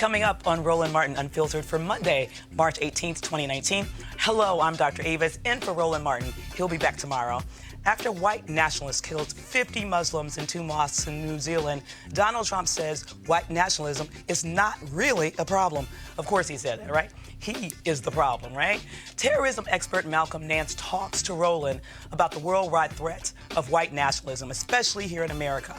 Coming up on Roland Martin Unfiltered for Monday, March 18th, 2019. Hello, I'm Dr. Avis, in for Roland Martin. He'll be back tomorrow. After white nationalists killed 50 Muslims in 2 mosques in New Zealand, Donald Trump says white nationalism is not really a problem. Of course he said that, right? He is the problem, right? Terrorism expert Malcolm Nance talks to Roland about the worldwide threat of white nationalism, especially here in America.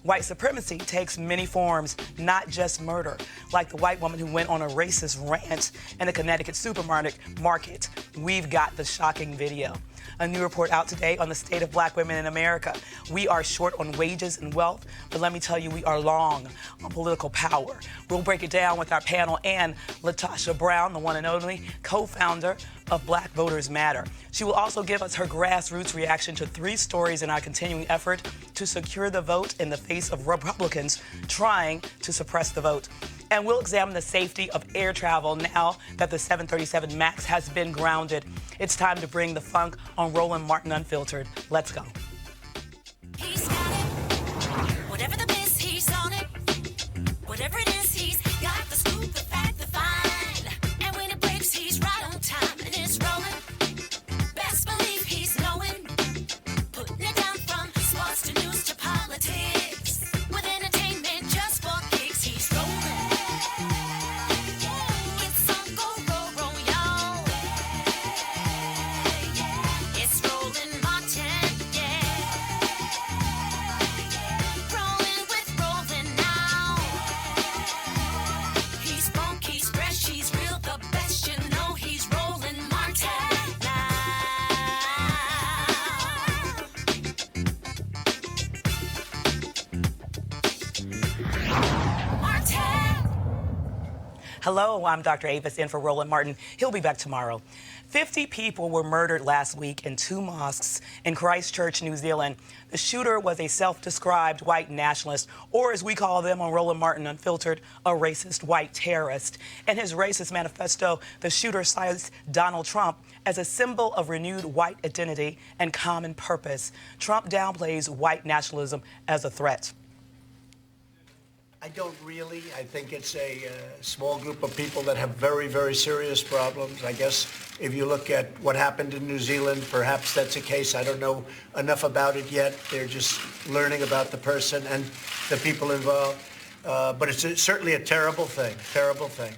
White supremacy takes many forms, not just murder, like the white woman who went on a racist rant in a Connecticut supermarket. We've got the shocking video. A new report out today on the state of black women in America. We are short on wages and wealth, but let me tell you, we are long on political power. We'll break it down with our panel and Latasha Brown, the one and only co-founder of Black Voters Matter. She will also give us her grassroots reaction to 3 stories in our continuing effort to secure the vote in the face of Republicans trying to suppress the vote. And we'll examine the safety of air travel now that the 737 MAX has been grounded. It's time to bring the funk on Roland Martin Unfiltered. Let's go. He's got it. Whatever the biz, he's on it. Whatever it is, he's got the scoop, the fact, the find. And when it breaks, he's right on time and it's rolling. Best believe he's knowing. Putting it down from sports to news to politics. With entertainment just for kicks, he's rolling. It's on go, y'all. It's Roland Martin, yeah. Rolling with Roland now. He's funky, he's fresh, he's real, the best, you know he's Roland Martin now. Martin. Hello, I'm Dr. Avis, in for Roland Martin. He'll be back tomorrow. 50 people were murdered last week in 2 mosques in Christchurch, New Zealand. The shooter was a self-described white nationalist, or as we call them on Roland Martin Unfiltered, a racist white terrorist. In his racist manifesto, the shooter cites Donald Trump as a symbol of renewed white identity and common purpose. Trump downplays white nationalism as a threat. I don't really. I think it's a small group of people that have very, very serious problems. I guess if you look at what happened in New Zealand, perhaps that's a case. I don't know enough about it yet. They're just learning about the person and the people involved. But it's certainly a terrible thing, terrible thing.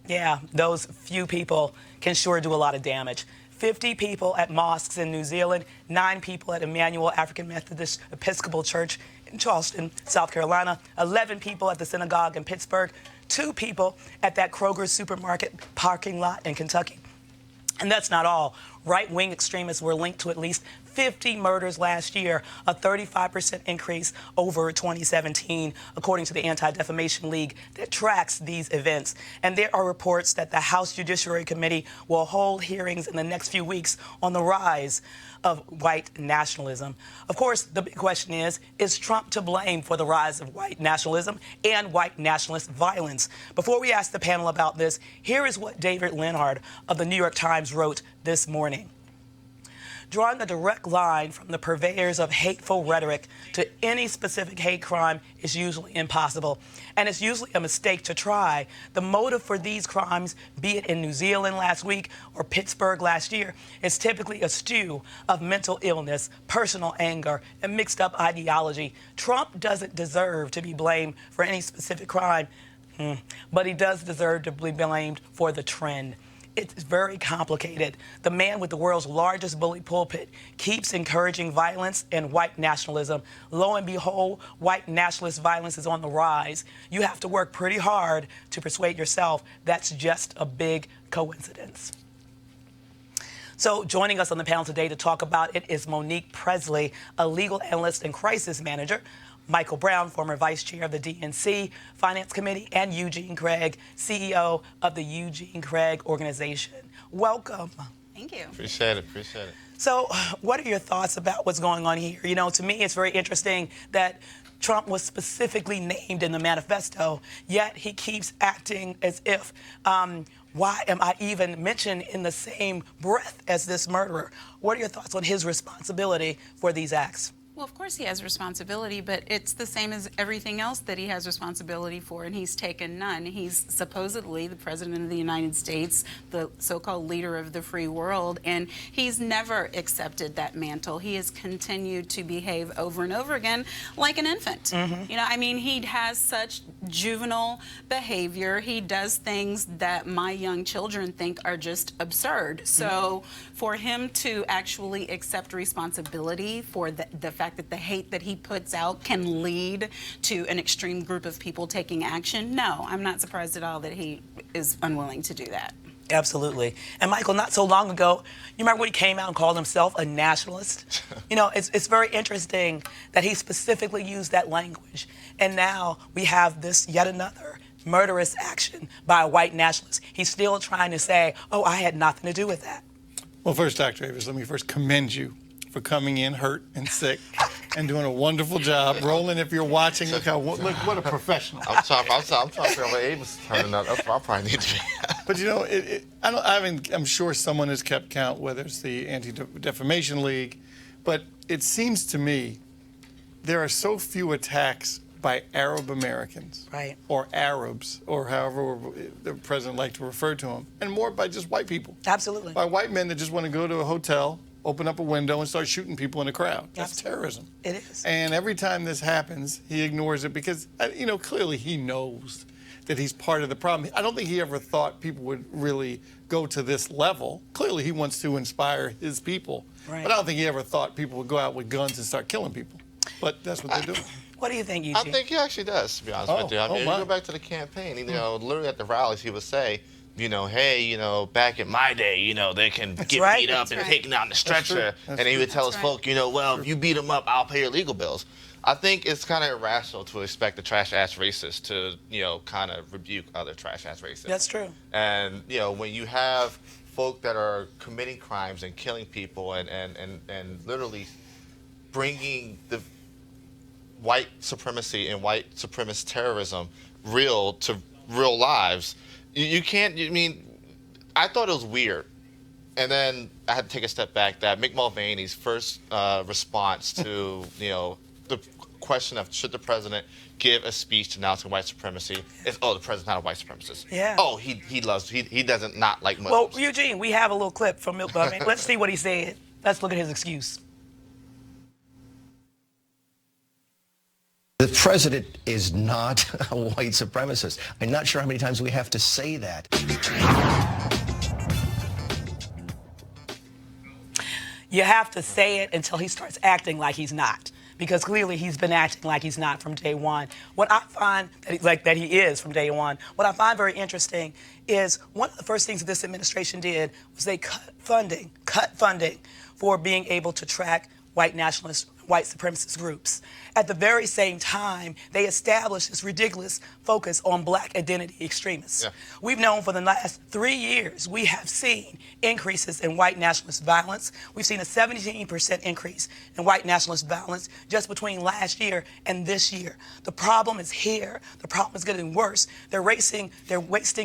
Yeah, those few people can sure do a lot of damage. 50 people at mosques in New Zealand, 9 people at Emmanuel African Methodist Episcopal Church in Charleston, South Carolina, 11 people at the synagogue in Pittsburgh, 2 people at that Kroger supermarket parking lot in Kentucky. And that's not all. Right-wing extremists were linked to at least 50 murders last year, a 35% increase over 2017, according to the Anti-Defamation League that tracks these events. And there are reports that the House Judiciary Committee will hold hearings in the next few weeks on the rise of white nationalism. Of course, the big question is Trump to blame for the rise of white nationalism and white nationalist violence? Before we ask the panel about this, here is what David Leonhardt of the New York Times wrote this morning. Drawing a direct line from the purveyors of hateful rhetoric to any specific hate crime is usually impossible, and it's usually a mistake to try. The motive for these crimes, be it in New Zealand last week or Pittsburgh last year, is typically a stew of mental illness, personal anger, and mixed up ideology. Trump doesn't deserve to be blamed for any specific crime, but he does deserve to be blamed for the trend. It's very complicated. The man with the world's largest bully pulpit keeps encouraging violence and white nationalism. Lo and behold, white nationalist violence is on the rise. You have to work pretty hard to persuade yourself that's just a big coincidence. So joining us on the panel today to talk about it is Monique Presley, a legal analyst and crisis manager, Michael Brown, former vice chair of the DNC Finance Committee, and Eugene Gregg, CEO of the Eugene Gregg organization. Welcome. Thank you. Appreciate it, appreciate it. So what are your thoughts about what's going on here? You know, to me, it's very interesting that Trump was specifically named in the manifesto, yet he keeps acting as if, why am I even mentioned in the same breath as this murderer? What are your thoughts on his responsibility for these acts? Well, of course he has responsibility, but it's the same as everything else that he has responsibility for, and he's taken none. He's supposedly the President of the United States, the so-called leader of the free world, and he's never accepted that mantle. He has continued to behave over and over again like an infant. You know, I mean, he has such juvenile behavior. He does things that my young children think are just absurd. So for him to actually accept responsibility for the fact that the hate that he puts out can lead to an extreme group of people taking action, no, I'm not surprised at all that he is unwilling to do that. Absolutely. And Michael, not so long ago, you remember when he came out and called himself a nationalist? You know, it's very interesting that he specifically used that language. And now we have this yet another murderous action by a white nationalist. He's still trying to say, oh, I had nothing to do with that. Well, first, Dr. Avis, let me first commend you for coming in hurt and sick and doing a wonderful job. Roland, if you're watching, look what a professional. I'm trying to figure out what Avis is turning up. That's what I probably need to be. But you know, I'm sure someone has kept count, whether it's the Anti-Defamation League, but it seems to me there are so few attacks by Arab Americans, right, or Arabs, or however the president liked to refer to them, and more by just white people. Absolutely. By white men that just want to go to a hotel, open up a window, and start shooting people in a crowd. That's terrorism. It is. And every time this happens, he ignores it because, you know, clearly he knows that he's part of the problem. I don't think he ever thought people would really go to this level. Clearly he wants to inspire his people. Right. But I don't think he ever thought people would go out with guns and start killing people. But that's what they're doing. What do you think, Eugene? I think he actually does, to be honest with you. I mean, you go back to the campaign, you know, literally at the rallies, he would say, you know, hey, you know, back in my day, you know, they can get beat up and taken out in the stretcher. And then he would tell his folk, you know, well, if you beat them up, I'll pay your legal bills. I think it's kind of irrational to expect the trash-ass racist to, you know, kind of rebuke other trash-ass racists. That's true. And, you know, when you have folk that are committing crimes and killing people and literally bringing the white supremacy and white supremacist terrorism to real lives, you can't, I mean, I thought it was weird. And then I had to take a step back that Mick Mulvaney's first response to, you know, the question of should the president give a speech denouncing white supremacy is, oh, the president's not a white supremacist. Yeah. Oh, he doesn't not like Muslims. Well, Eugene, we have a little clip from Mick Mulvaney. Let's see what he said. Let's look at his excuse. The president is not a white supremacist. I'm not sure how many times we have to say that. You have to say it until he starts acting like he's not, because clearly he's been acting like he's not from day one. What I find that he is from day one, what I find very interesting is one of the first things that this administration did was they cut funding for being able to track white nationalist, white supremacist groups. At the very same time, they established this ridiculous focus on black identity extremists. Yeah. We've known for the last 3 years, we have seen increases in white nationalist violence. We've seen a 17% increase in white nationalist violence just between last year and this year. The problem is here. The problem is getting worse. They're wasting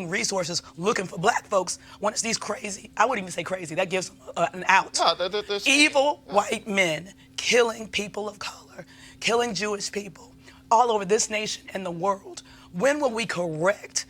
resources looking for black folks when it's these crazy, I wouldn't even say crazy, that gives them an out. No, evil white men killing people of color, killing Jewish people all over this nation and the world. When will we correct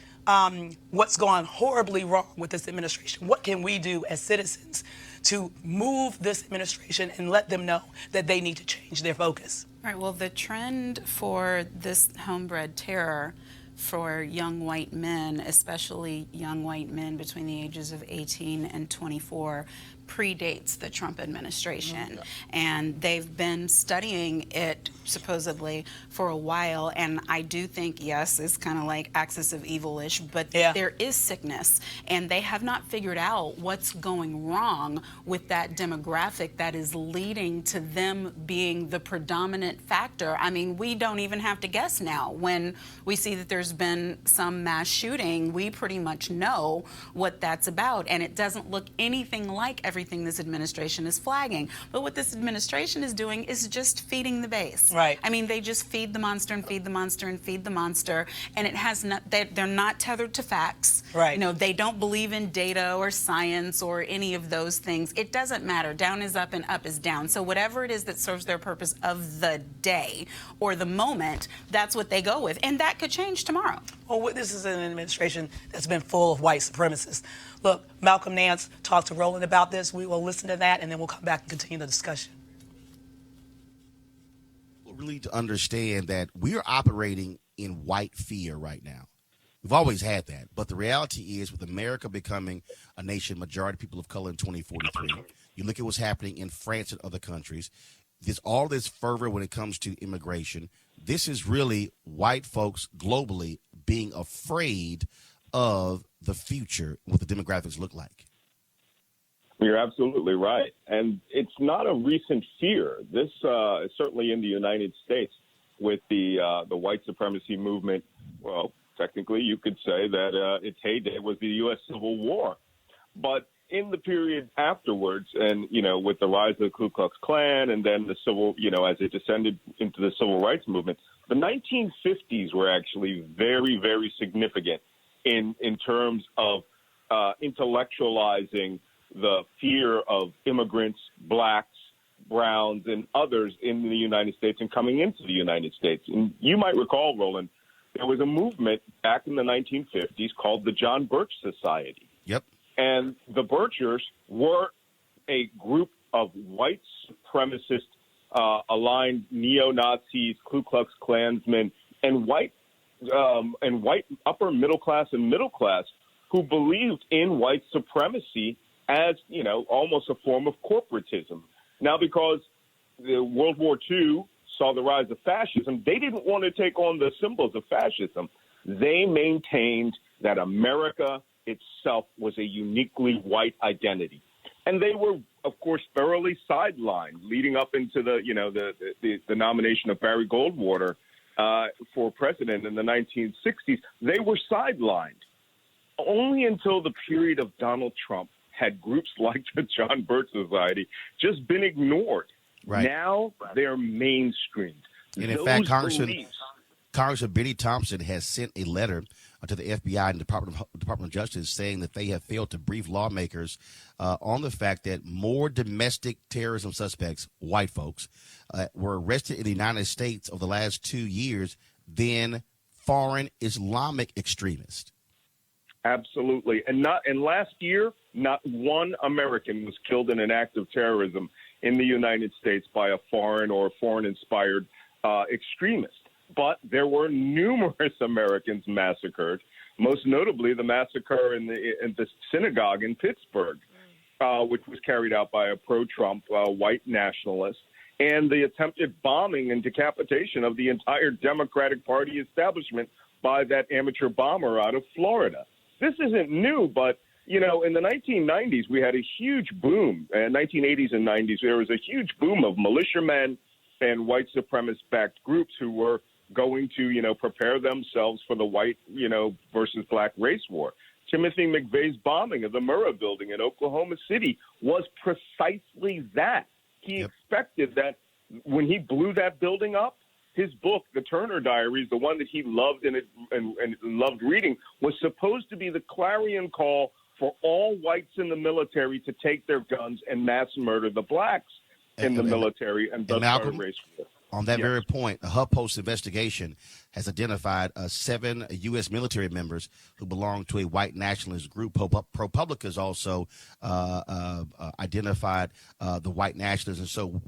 what's gone horribly wrong with this administration? What can we do as citizens to move this administration and let them know that they need to change their focus? All right, well, the trend for this homebred terror for young white men, especially young white men between the ages of 18 and 24, predates the Trump administration. And they've been studying it supposedly for a while, and I do think, yes, it's kind of like axis of evil-ish, but there is sickness, and they have not figured out what's going wrong with that demographic that is leading to them being the predominant factor. I mean, we don't even have to guess now. When we see that there's been some mass shooting, we pretty much know what that's about, and it doesn't look anything like everything this administration is flagging. But what this administration is doing is just feeding the base. Right. I mean, they just feed the monster and feed the monster and feed the monster, and it has not. They're not tethered to facts. Right. You know, they don't believe in data or science or any of those things. It doesn't matter. Down is up and up is down. So whatever it is that serves their purpose of the day or the moment, that's what they go with, and that could change tomorrow. Well, this is an administration that's been full of white supremacists. Look, Malcolm Nance talked to Roland about this. We will listen to that, and then we'll come back and continue the discussion. Really to understand that we are operating in white fear right now. We've always had that, but the reality is with America becoming a nation majority people of color in 2043, you look at what's happening in France and other countries, there's all this fervor when it comes to immigration. This is really white folks globally being afraid of the future, what the demographics look like. You're absolutely right. And it's not a recent fear. This is certainly in the United States with the white supremacy movement. Well, technically, you could say that its heyday was the U.S. Civil War. But in the period afterwards, and, you know, with the rise of the Ku Klux Klan and then the civil, you know, as it descended into the civil rights movement, the 1950s were actually very, very significant in terms of intellectualizing the fear of immigrants, blacks, browns, and others in the United States and coming into the United States. And you might recall, Roland, there was a movement back in the 1950s called the John Birch Society. Yep. And the Birchers were a group of white supremacist, aligned neo-Nazis, Ku Klux Klansmen, and white upper middle class and middle class who believed in white supremacy as, you know, almost a form of corporatism. Now, because the World War II saw the rise of fascism, they didn't want to take on the symbols of fascism. They maintained that America itself was a uniquely white identity. And they were, of course, thoroughly sidelined leading up into the, you know, the nomination of Barry Goldwater for president in the 1960s. They were sidelined. Only until the period of Donald Trump had groups like the John Birch Society just been ignored. Right. Now they're mainstreamed. And in fact, Congressman Benny Thompson has sent a letter to the FBI and Department of Justice saying that they have failed to brief lawmakers on the fact that more domestic terrorism suspects, white folks, were arrested in the United States over the last 2 years than foreign Islamic extremists. Absolutely. And last year, not one American was killed in an act of terrorism in the United States by a foreign or foreign-inspired extremist. But there were numerous Americans massacred, most notably the massacre in the synagogue in Pittsburgh, which was carried out by a pro-Trump white nationalist, and the attempted bombing and decapitation of the entire Democratic Party establishment by that amateur bomber out of Florida. This isn't new, but, you know, in the 1990s, we had a huge boom. In 1980s and 90s, there was a huge boom of militiamen and white supremacist-backed groups who were going to, you know, prepare themselves for the white, you know, versus black race war. Timothy McVeigh's bombing of the Murrah building in Oklahoma City was precisely that. He expected that when he blew that building up, his book, The Turner Diaries, the one that he loved and loved reading, was supposed to be the clarion call for all whites in the military to take their guns and mass murder the blacks in the military and thus start a race war. On that very point, a HuffPost investigation has identified 7 U.S. military members who belong to a white nationalist group. ProPublica's also identified the white nationalists. And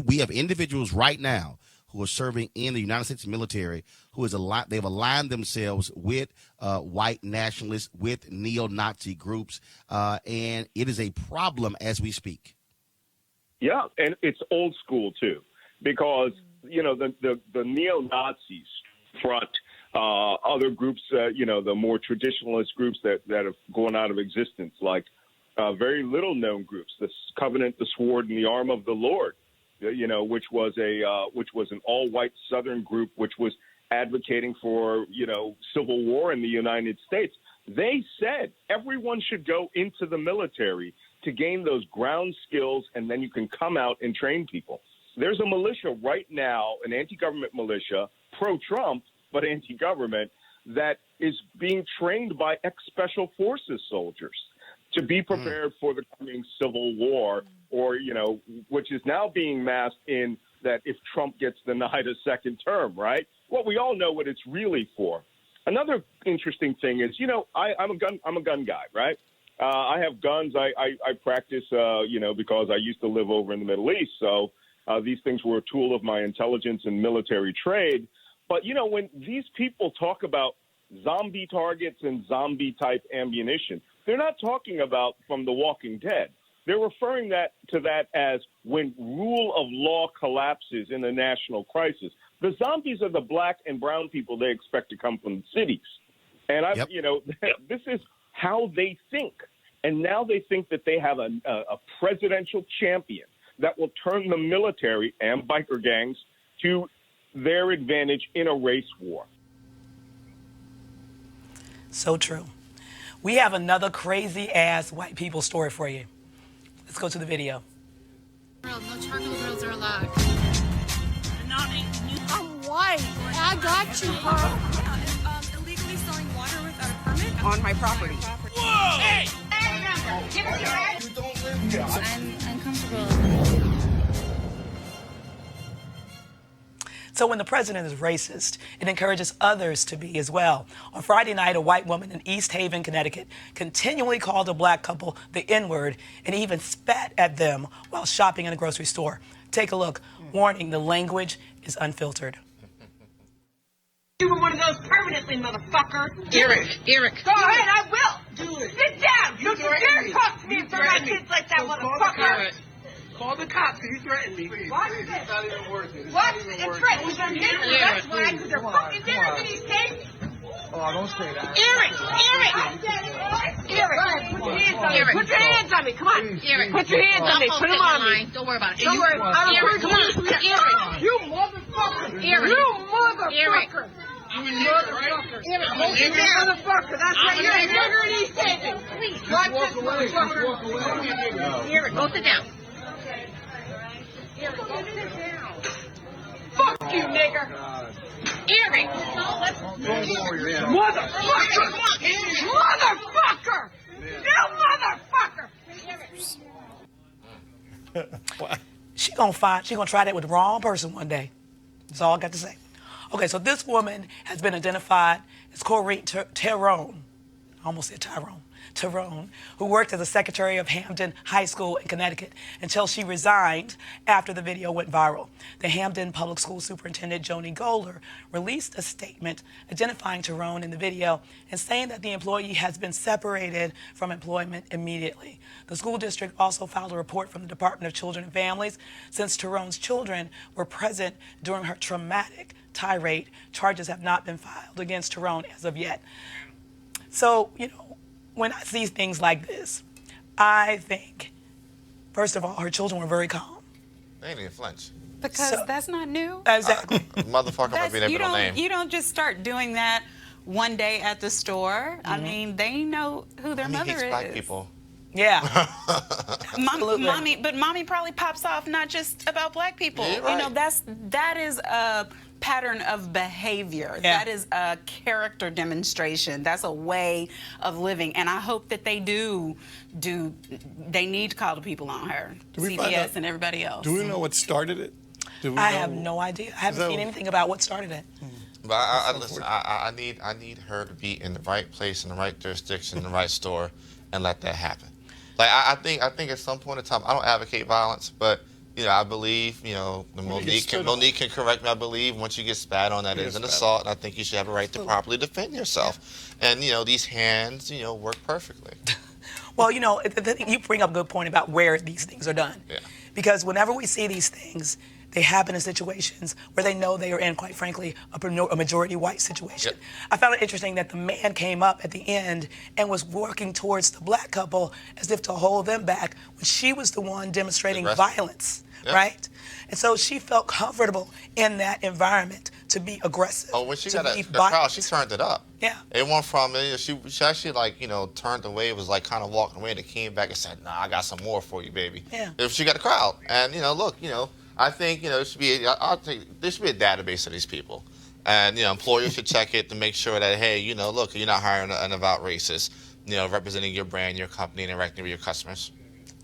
we have individuals right now who are serving in the United States military who they've aligned themselves with white nationalists, with neo-Nazi groups, and it is a problem as we speak. Yeah, and it's old school, too, because you know, the neo-Nazis front other groups, you know, the more traditionalist groups that have gone out of existence, like very little-known groups, the Covenant, the Sword, and the Arm of the Lord, you know, which was an all-white Southern group, which was advocating for, you know, civil war in the United States. They said everyone should go into the military to gain those ground skills, and then you can come out and train people. There's a militia right now, an anti-government militia, pro-Trump, but anti-government, that is being trained by ex-special forces soldiers to be prepared for the coming civil war, or, which is now being masked in that if Trump gets denied a second term, right? Well, we all know what it's really for. Another interesting thing is, I'm a gun guy, right? I have guns. I practice, because I used to live over in the Middle East. So these things were a tool of my intelligence and military trade. But, when these people talk about zombie targets and zombie-type ammunition, they're not talking about from The Walking Dead. They're referring to that as when rule of law collapses in a national crisis. The zombies are the black and brown people they expect to come from the cities. And, this is how they think. And now they think that they have a presidential champion that will turn the military and biker gangs to their advantage in a race war. So true. We have another crazy-ass white people story for you. Let's go to the video. No charcoal grills are allowed. I'm white. I got you, bro. Illegally selling water without a permit On my property. Whoa! Hey! Give us your ass. You don't live here. I'm uncomfortable. So when the president is racist, it encourages others to be as well. On Friday night, a white woman in East Haven, Connecticut, continually called a black couple the N-word and even spat at them while shopping in a grocery store. Take a look. Warning, the language is unfiltered. You were one of those permanently, motherfucker. Eric. Go ahead, I will. Do it. Sit down. Don't you dare talk to me in front of my kids like that, motherfucker. Call the cops because you threatened me. Why is it? It's not even worth it. What? It's threatening them niggas. That's why, because they're fucking niggers in these states. Oh, don't say that. Eric! Put your hands on me. Come on. Eric. Put your hands on me. Put them on me. Don't worry about it. Don't worry. I don't Eric, come on. Eric. You motherfucker. Eric. You motherfucker. Eric. I'm a nigger, right? Eric, motherfucker. That's why you're a nigger in these states. Please. Watch this, Just motherfucker. walk away. Eric, go sit down. Fuck you, nigger. Eric. Motherfucker. Motherfucker. You motherfucker. She gonna try that with the wrong person one day. That's all I got to say. Okay, so this woman has been identified as Corrine Tyrone. I almost said Tyrone, who worked as a secretary of Hampden High School in Connecticut until she resigned after the video went viral. The Hampden Public School Superintendent, Joni Goler, released a statement identifying Tyrone in the video and saying that the employee has been separated from employment immediately. The school district also filed a report from the Department of Children and Families. Since Tyrone's children were present during her traumatic tirade, charges have not been filed against Tyrone as of yet. So, when I see things like this, I think, first of all, her children were very calm. They didn't even flinch. Because that's not new. Exactly. Motherfucker might be their middle name. You don't just start doing that one day at the store. I mean, they know who their mother is. Black people. Yeah. Mommy probably pops off not just about black people. Yeah, right. That is a pattern of behavior. Yeah. That is a character demonstration. That's a way of living. And I hope that they need to call the people on her, CBS and everybody else. Do we know what started it? I have no idea. I haven't seen anything about what started it. But listen, I need her to be in the right place, in the right jurisdiction, in the right store, and let that happen. Like I think at some point in time, I don't advocate violence, but I believe Monique can correct me. I believe once you get spat on, that is an assault, and I think you should have a right to properly defend yourself. And these hands work perfectly. Well, you bring up a good point about where these things are done. Yeah. Because whenever we see these things, they happen in situations where they know they are in, quite frankly, a majority white situation. Yep. I found it interesting that the man came up at the end and was working towards the black couple as if to hold them back when she was the one demonstrating violence, right? And so she felt comfortable in that environment to be aggressive. Oh, when she got a crowd, she turned it up. Yeah. It went from, she actually turned away, it was like kind of walking away, and came back and said, nah, I got some more for you, baby. Yeah. If she got a crowd. And, look, I think there should be. There should be a database of these people, and employers should check it to make sure that hey, look, you're not hiring an avowed racist, representing your brand, your company, and interacting with your customers.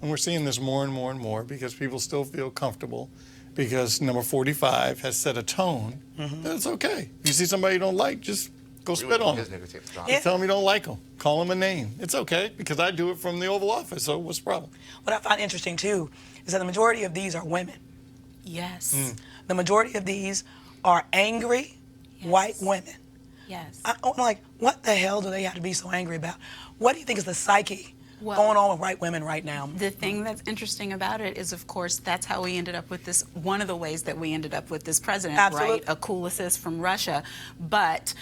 And we're seeing this more and more and more because people still feel comfortable because number 45 has set a tone that it's okay. If you see somebody you don't like, just go spit on them. Yeah. Tell them you don't like them. Call them a name. It's okay because I do it from the Oval Office, so what's the problem? What I find interesting, too, is that the majority of these are women. Yes. The majority of these are angry white women. Yes. I'm like, what the hell do they have to be so angry about? What do you think is the psyche Well, going on with white women right now? The thing that's interesting about it is, of course, that's how we ended up with this, one of the ways that we ended up with this president, Absolutely. right? A cool assist from Russia. But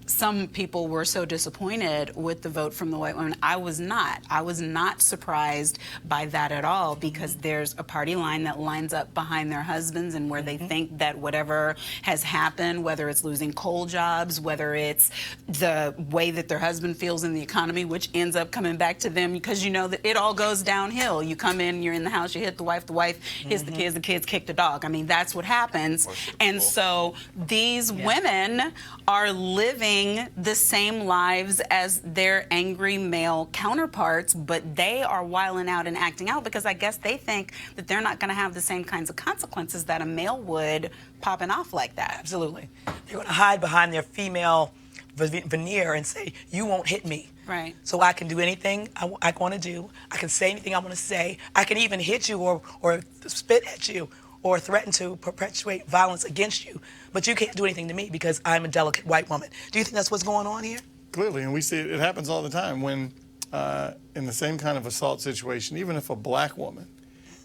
some people were so disappointed with the vote from the white women. I was not. I was not surprised by that at all because there's a party line that lines up behind their husbands and where they think that whatever has happened, whether it's losing coal jobs, whether it's the way that their husband feels in the economy, which ends up coming back to them because that it all goes downhill. You come in, you're in the house, you hit the wife hits the kids kick the dog. I mean, that's what happens. And so these women are living the same lives as their angry male counterparts, but they are wiling out and acting out because I guess they think that they're not going to have the same kinds of consequences that a male would popping off like that. Absolutely. They're going to hide behind their female veneer and say, you won't hit me. Right. So I can do anything I want to do. I can say anything I want to say. I can even hit you or spit at you or threaten to perpetuate violence against you. But you can't do anything to me because I'm a delicate white woman. Do you think that's what's going on here? Clearly, and we see it happens all the time when in the same kind of assault situation, even if a black woman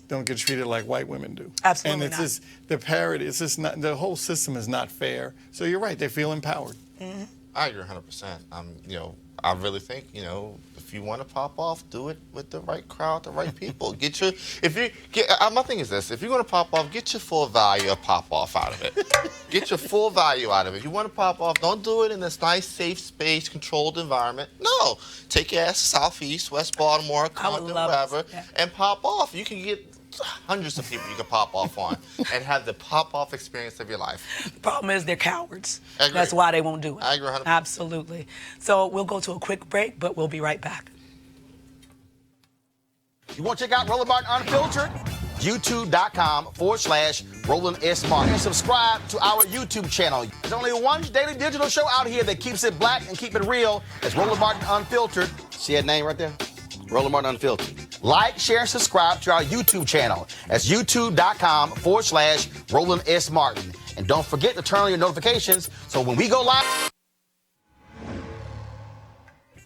don't get treated like white women do. Absolutely and it's not. just the parity. It's just not, the whole system is not fair. So you're right. They feel empowered. Mm-hmm. I agree 100%. I really think, if you want to pop off, do it with the right crowd, the right people. My thing is this: if you're going to pop off, get your full value of pop off out of it. Get your full value out of it. If you want to pop off, don't do it in this nice, safe space, controlled environment. No, take your ass to Southeast, West Baltimore, Compton, wherever, and pop off. You can get hundreds of people you can pop off on and have the pop off experience of your life. The problem is they're cowards. Agree. That's why they won't do it. I agree 100%. Absolutely. So we'll go to a quick break, but we'll be right back. You want to check out Roland Martin Unfiltered? YouTube.com/Roland S. Martin. And subscribe to our YouTube channel. There's only one daily digital show out here that keeps it black and keep it real. It's Roland Martin Unfiltered. See that name right there? Roland Martin Unfiltered. Like, share, and subscribe to our YouTube channel. That's youtube.com/Roland S. Martin. And don't forget to turn on your notifications so when we go live.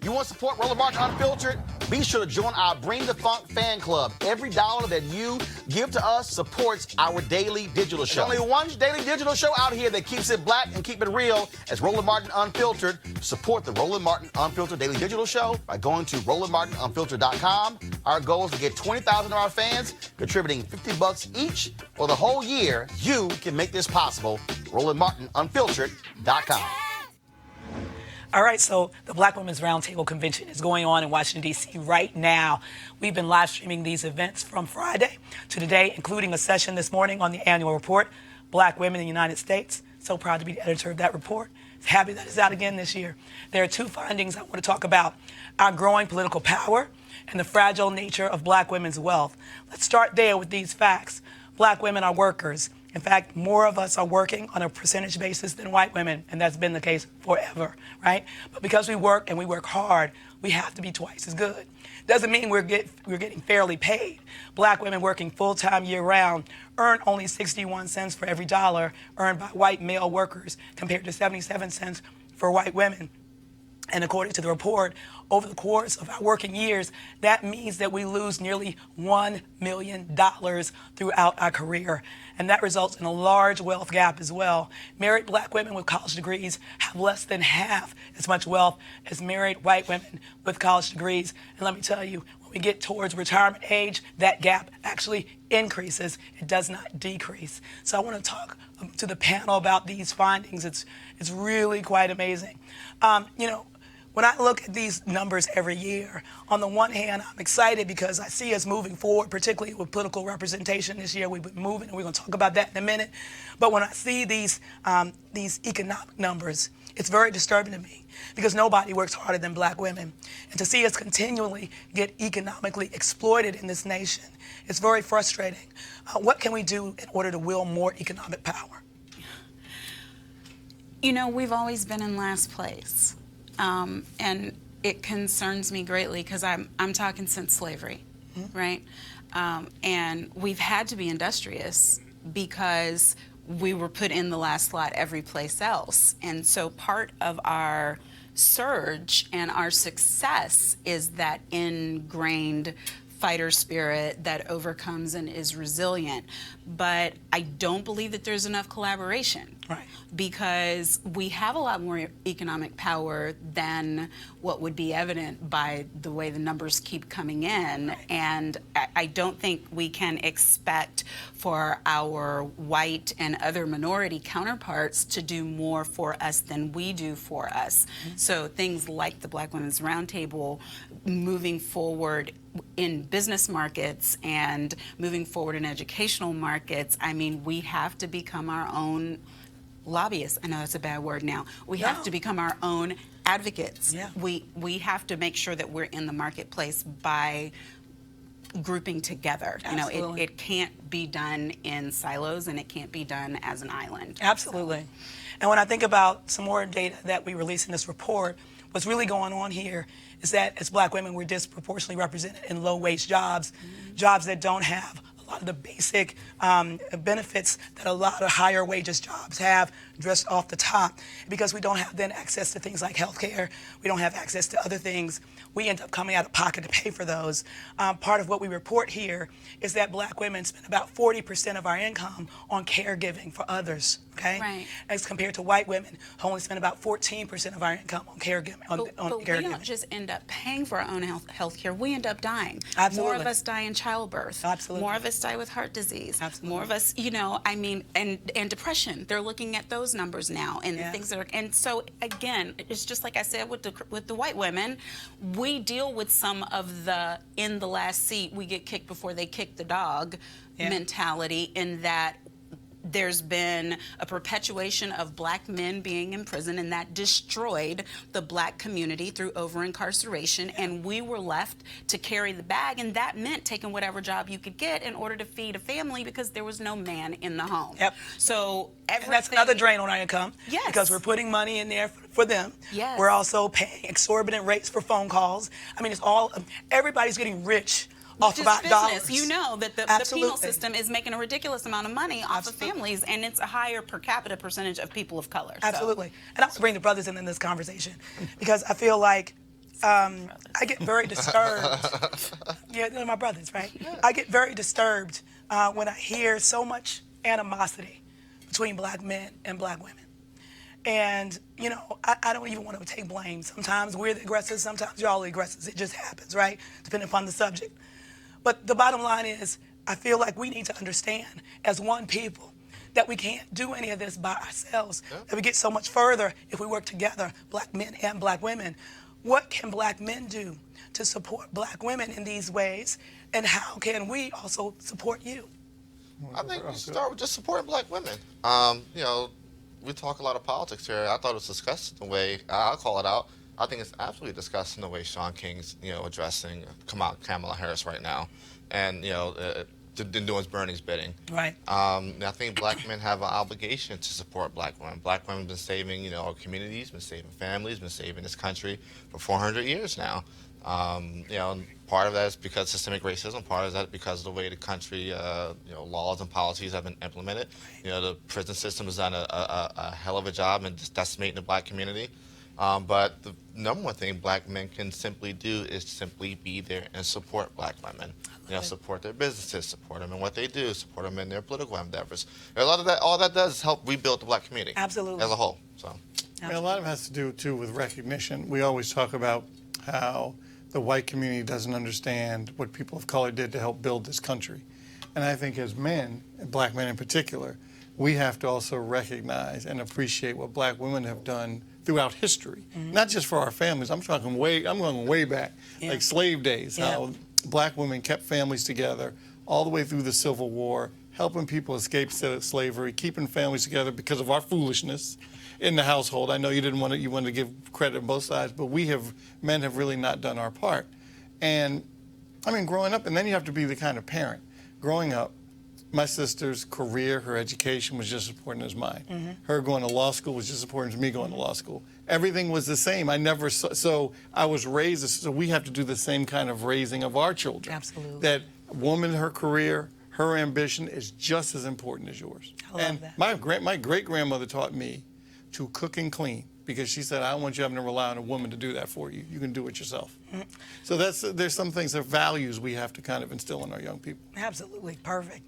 You want to support Roland Martin Unfiltered? Be sure to join our Bring the Funk fan club. Every dollar that you give to us supports our daily digital show. There's only one daily digital show out here that keeps it black and keep it real. It's Roland Martin Unfiltered. Support the Roland Martin Unfiltered daily digital show by going to RolandMartinUnfiltered.com. Our goal is to get 20,000 of our fans contributing $50 each for the whole year. You can make this possible. RolandMartinUnfiltered.com. All right, so the Black Women's Roundtable Convention is going on in Washington, D.C. right now. We've been live streaming these events from Friday to today, including a session this morning on the annual report, Black Women in the United States. So proud to be the editor of that report. Happy that it's out again this year. There are two findings I want to talk about: our growing political power and the fragile nature of Black women's wealth. Let's start there with these facts. Black women are workers. In fact, more of us are working on a percentage basis than white women, and that's been the case forever, right? But because we work and we work hard, we have to be twice as good. Doesn't mean we're getting fairly paid. Black women working full-time year-round earn only 61 cents for every dollar earned by white male workers compared to 77 cents for white women. And according to the report, over the course of our working years, that means that we lose nearly $1 million throughout our career. And that results in a large wealth gap as well. Married Black women with college degrees have less than half as much wealth as married white women with college degrees. And let me tell you, when we get towards retirement age, that gap actually increases. It does not decrease. So I want to talk to the panel about these findings. It's really quite amazing. when I look at these numbers every year, on the one hand, I'm excited because I see us moving forward, particularly with political representation this year. We've been moving, and we're going to talk about that in a minute. But when I see these economic numbers, it's very disturbing to me because nobody works harder than black women. And to see us continually get economically exploited in this nation, it's very frustrating. What can we do in order to wield more economic power? You know, we've always been in last place. And it concerns me greatly because I'm talking since slavery, right? And we've had to be industrious because we were put in the last slot every place else. And so part of our surge and our success is that ingrained fighter spirit that overcomes and is resilient. But I don't believe that there's enough collaboration. Right. Because we have a lot more economic power than what would be evident by the way the numbers keep coming in. Right. And I don't think we can expect for our white and other minority counterparts to do more for us than we do for us. So things like the Black Women's Roundtable, moving forward in business markets and moving forward in educational markets, I mean, we have to become our own lobbyists. I know that's a bad word now. We have to become our own advocates. Yeah. We have to make sure that we're in the marketplace by grouping together. Absolutely. You know, it can't be done in silos and it can't be done as an island. Absolutely. And when I think about some more data that we released in this report, what's really going on here is that as black women, we're disproportionately represented in low-wage jobs, jobs that don't have a lot of the basic benefits that a lot of higher wages jobs have just off the top. Because we don't have then access to things like healthcare, we don't have access to other things, we end up coming out of pocket to pay for those. Part of what we report here is that black women spend about 40% of our income on caregiving for others, okay? Right. As compared to white women who only spend about 14% of our income on caregiving. But we don't just end up paying for our own health care, we end up dying. Absolutely. More of us die in childbirth. Absolutely. More of us die with heart disease. Absolutely. More of us, you know, I mean, and depression. They're looking at those numbers now and things that are, and so again, it's just like I said with the white women, we deal with some of the in the last seat, we get kicked before they kick the dog mentality, in that there's been a perpetuation of black men being in prison, and that destroyed the black community through over-incarceration, and we were left to carry the bag, and that meant taking whatever job you could get in order to feed a family because there was no man in the home. Yep. So and that's another drain on our income. Yes. Because we're putting money in there for them. Yes. We're also paying exorbitant rates for phone calls. I mean, it's all, everybody's getting rich off of our dollars. You know that the penal system is making a ridiculous amount of money off of families, and it's a higher per capita percentage of people of color. Absolutely. And I want to bring the brothers in this conversation because I feel like I get very disturbed. Yeah, they're my brothers, right? Yeah. I get very disturbed when I hear so much animosity between black men and black women. And, you know, I don't even want to take blame. Sometimes we're the aggressors, sometimes y'all are the aggressors. It just happens, right? Depending upon the subject. But the bottom line is, I feel like we need to understand as one people that we can't do any of this by ourselves, that we get so much further if we work together, black men and black women. What can black men do to support black women in these ways, and how can we also support you? I think we start with just supporting black women. You know, we talk a lot of politics here. I thought it was disgusting the way, I'll call it out, I think it's absolutely disgusting the way Sean King's, you know, addressing Kamala Harris right now, and, you know, doing Bernie's bidding. Right. I think black men have an obligation to support black women. Black women have been saving, you know, our communities, been saving families, been saving this country for 400 years now. You know, and part of that is because of systemic racism. Part of that is because of the way the country, you know, laws and policies have been implemented. You know, the prison system has done a hell of a job in decimating the black community. But the number one thing black men can simply do is simply be there and support black women. You know, support their businesses, support them in what they do, support them in their political endeavors. And a lot of that, all that does is help rebuild the black community. Absolutely. As a whole. So. I mean, a lot of it has to do, too, with recognition. We always talk about how the white community doesn't understand what people of color did to help build this country. And I think as men, and black men in particular, we have to also recognize and appreciate what black women have done throughout history, not just for our families. I'm going way back, like slave days, how black women kept families together all the way through the Civil War, helping people escape slavery, keeping families together because of our foolishness in the household. I know you wanted to give credit on both sides, but men have really not done our part. And I mean, growing up, and then you have to be the kind of parent. Growing up, my sister's career, her education was just as important as mine. Her going to law school was just as important as me going to law school. Everything was the same. So I was raised, so we have to do the same kind of raising of our children. Absolutely. That woman, her career, her ambition is just as important as yours. I love that. My great-grandmother taught me to cook and clean, because she said, I don't want you having to rely on a woman to do that for you. You can do it yourself. So there's some things, that values we have to kind of instill in our young people. Absolutely. Perfect.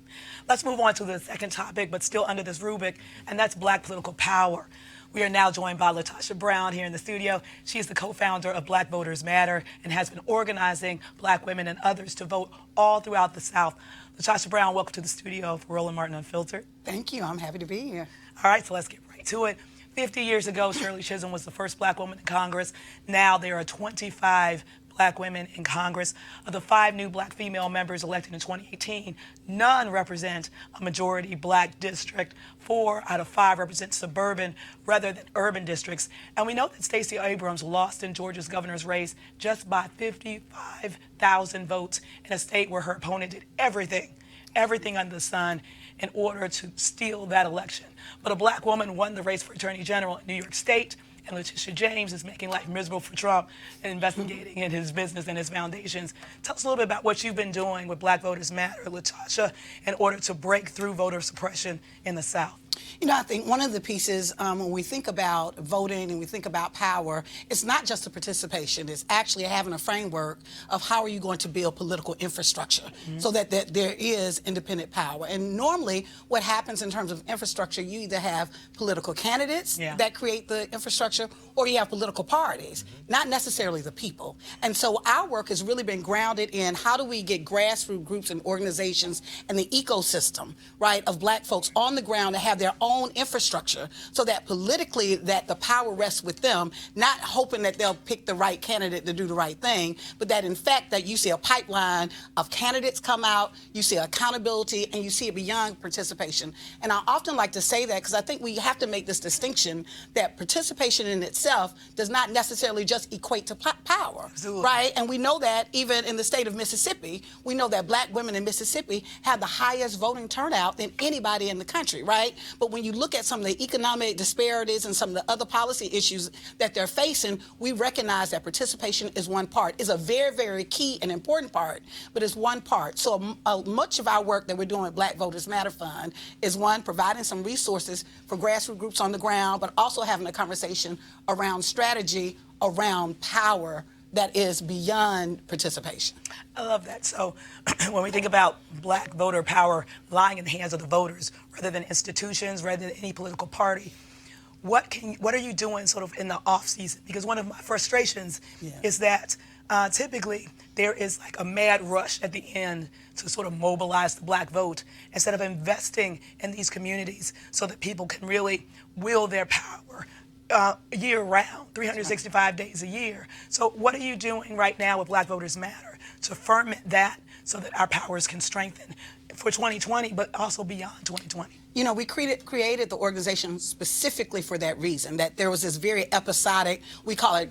Let's move on to the second topic, but still under this rubric, and that's Black political power. We are now joined by LaTosha Brown here in the studio. She is the co-founder of Black Voters Matter and has been organizing Black women and others to vote all throughout the South. LaTosha Brown, welcome to the studio for Roland Martin Unfiltered. Thank you. I'm happy to be here. All right, so let's get right to it. 50 years ago, Shirley Chisholm was the first black woman in Congress. Now there are 25 black women in Congress. Of the 5 new black female members elected in 2018, none represent a majority black district. 4 out of 5 represent suburban rather than urban districts. And we know that Stacey Abrams lost in Georgia's governor's race just by 55,000 votes in a state where her opponent did everything under the sun in order to steal that election. But a black woman won the race for Attorney General in New York State, and Letitia James is making life miserable for Trump and investigating in his business and his foundations. Tell us a little bit about what you've been doing with Black Voters Matter, LaTosha, in order to break through voter suppression in the South. You know, I think one of the pieces when we think about voting and we think about power, it's not just the participation. It's actually having a framework of how are you going to build political infrastructure so that there is independent power. And normally what happens in terms of infrastructure, you either have political candidates that create the infrastructure or you have political parties, not necessarily the people. And so our work has really been grounded in how do we get grassroots groups and organizations and the ecosystem, right, of black folks on the ground to have their own infrastructure so that politically that the power rests with them, not hoping that they'll pick the right candidate to do the right thing, but that in fact that you see a pipeline of candidates come out, you see accountability, and you see it beyond participation. And I often like to say that because I think we have to make this distinction that participation in itself does not necessarily just equate to power, Absolutely. Right? And we know that even in the state of Mississippi, we know that black women in Mississippi have the highest voting turnout than anybody in the country, right? But when you look at some of the economic disparities and some of the other policy issues that they're facing, we recognize that participation is one part. It's a very, very key and important part, but it's one part. So much of our work that we're doing with Black Voters Matter Fund is one, providing some resources for grassroots groups on the ground, but also having a conversation around strategy, around power that is beyond participation. I love that. So when we think about black voter power lying in the hands of the voters rather than institutions, rather than any political party, what are you doing sort of in the off season? Because one of my frustrations is that typically there is like a mad rush at the end to sort of mobilize the black vote instead of investing in these communities so that people can really wield their power year round, 365 days a year. So what are you doing right now with Black Voters Matter to ferment that so that our powers can strengthen for 2020, but also beyond 2020? You know, we created the organization specifically for that reason, that there was this very episodic, we call it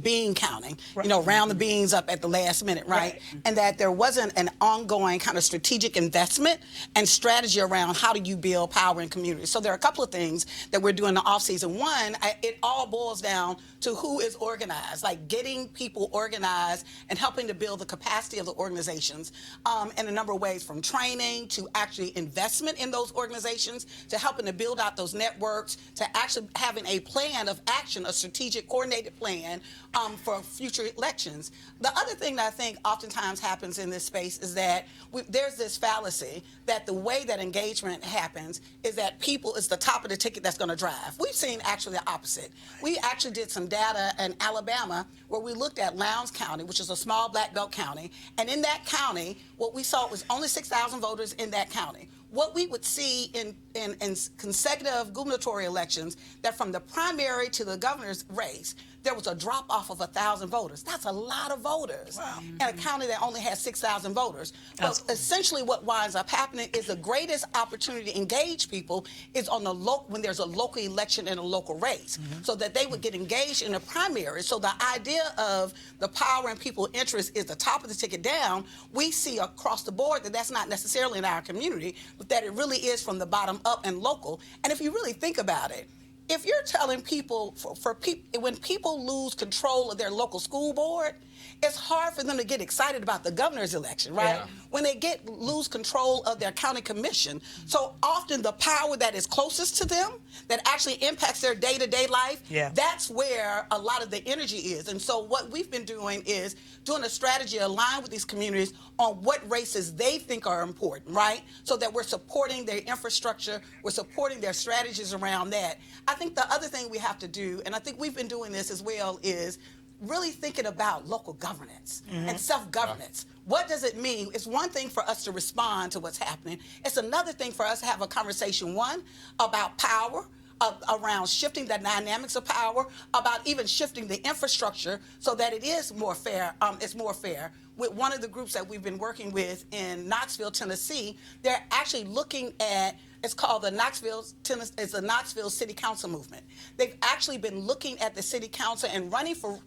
bean counting, you know, round the beans up at the last minute, right? And that there wasn't an ongoing kind of strategic investment and strategy around how do you build power in communities. So there are a couple of things that we're doing in the off season. One, it all boils down to who is organized, like getting people organized and helping to build the capacity of the organizations in a number of ways, from training to actually investment in those organizations, to helping to build out those networks, to actually having a plan of action, a strategic coordinated plan for future elections. The other thing that I think oftentimes happens in this space is that there's this fallacy that the way that engagement happens is that people is the top of the ticket that's going to drive. We've seen actually the opposite. We actually did some data in Alabama where we looked at Lowndes County, which is a small black belt county, and in that county, what we saw was only 6,000 voters in that county. What we would see in in consecutive gubernatorial elections that from the primary to the governor's race, there was a drop off of 1,000 voters. That's a lot of voters in a county that only has 6,000 voters. But essentially what winds up happening is the greatest opportunity to engage people is on the when there's a local election in a local race, so that they would get engaged in the primary. So the idea of the power and people interest is the top of the ticket down. We see across the board that that's not necessarily in our community, but that it really is from the bottom up and local. And if you really think about it, if you're telling people, when people lose control of their local school board, it's hard for them to get excited about the governor's election, right? Yeah. When they lose control of their county commission. So often the power that is closest to them, that actually impacts their day-to-day life, that's where a lot of the energy is. And so what we've been doing is doing a strategy aligned with these communities on what races they think are important, right? So that we're supporting their infrastructure, we're supporting their strategies around that. I think the other thing we have to do, and I think we've been doing this as well, is really thinking about local governance and self-governance. What does it mean? It's one thing for us to respond to what's happening. It's another thing for us to have a conversation, one, about power, around shifting the dynamics of power, about even shifting the infrastructure so that it is more fair. It's more fair. With one of the groups that we've been working with in Knoxville, Tennessee, they're actually looking at, it's called the Knoxville City Council Movement. They've actually been looking at the city council and running for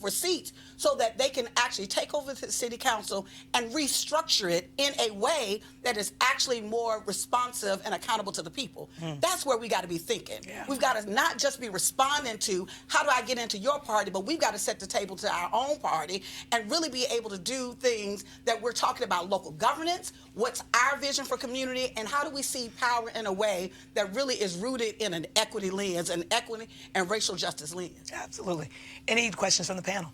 seats so that they can actually take over the city council and restructure it in a way that is actually more responsive and accountable to the people. That's where we got to be thinking. We've got to not just be responding to how do I get into your party, but we've got to set the table to our own party and really be able to do things that we're talking about local governance, what's our vision for community, and how do we see power in a way that really is rooted in an equity lens, an equity and racial justice lens. Absolutely. Any questions from the panel?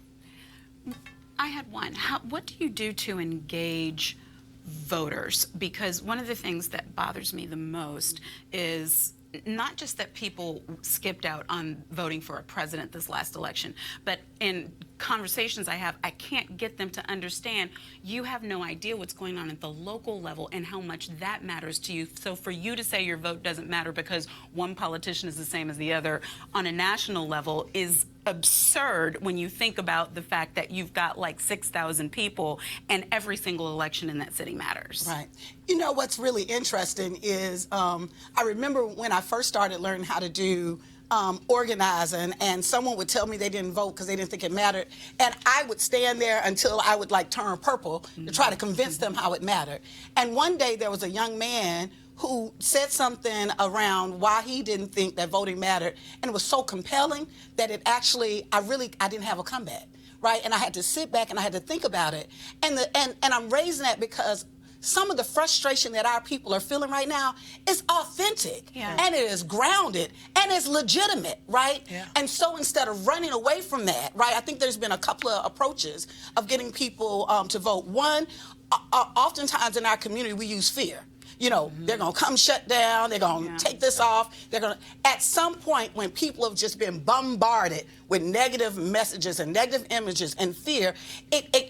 I had one. What do you do to engage voters? Because one of the things that bothers me the most is not just that people skipped out on voting for a president this last election, but in conversations I have, I can't get them to understand you have no idea what's going on at the local level and how much that matters to you. So for you to say your vote doesn't matter because one politician is the same as the other on a national level is absurd when you think about the fact that you've got like 6,000 people and every single election in that city matters. Right. You know what's really interesting is I remember when I first started learning how to do organizing, and someone would tell me they didn't vote because they didn't think it mattered, and I would stand there until I would like turn purple to try to convince them how it mattered. And one day there was a young man who said something around why he didn't think that voting mattered, and it was so compelling that it actually, I didn't have a comeback, right? And I had to sit back and I had to think about it. And I'm raising that because some of the frustration that our people are feeling right now is authentic, and it is grounded, and it's legitimate, right? And so instead of running away from that, right, I think there's been a couple of approaches of getting people to vote. One, oftentimes in our community, we use fear. You know, they're going to come shut down, they're going to take this off, they're going to, at some point when people have just been bombarded with negative messages and negative images and fear,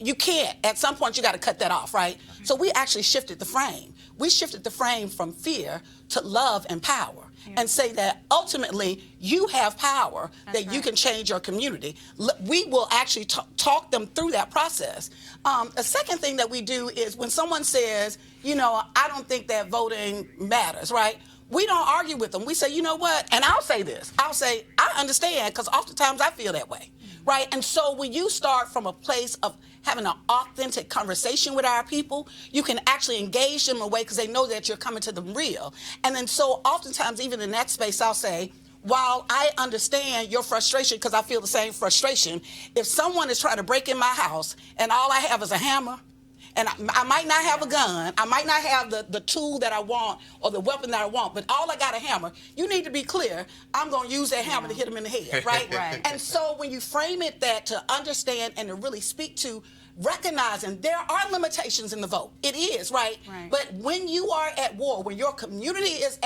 you can't, at some point you got to cut that off, right? So we actually shifted the frame. We shifted the frame from fear to love and power. And say that ultimately you have power, that you can change your community. We will actually talk them through that process. A second thing that we do is when someone says, you know, I don't think that voting matters, right? We don't argue with them. We say, you know what? And I'll say this. I'll say, I understand, because oftentimes I feel that way, right? And so when you start from a place of having an authentic conversation with our people, you can actually engage them in a way because they know that you're coming to them real. And then so oftentimes, even in that space, I'll say, while I understand your frustration, because I feel the same frustration, if someone is trying to break in my house and all I have is a hammer, and I might not have a gun, I might not have the tool that I want or the weapon that I want, but all I got a hammer, you need to be clear, I'm going to use that hammer to hit him in the head, right? And so when you frame it that to understand and to really speak to recognizing there are limitations in the vote. It is, right? But when you are at war, when your community is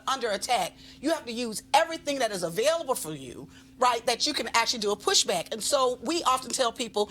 under attack, you have to use everything that is available for you, right, that you can actually do a pushback. And so we often tell people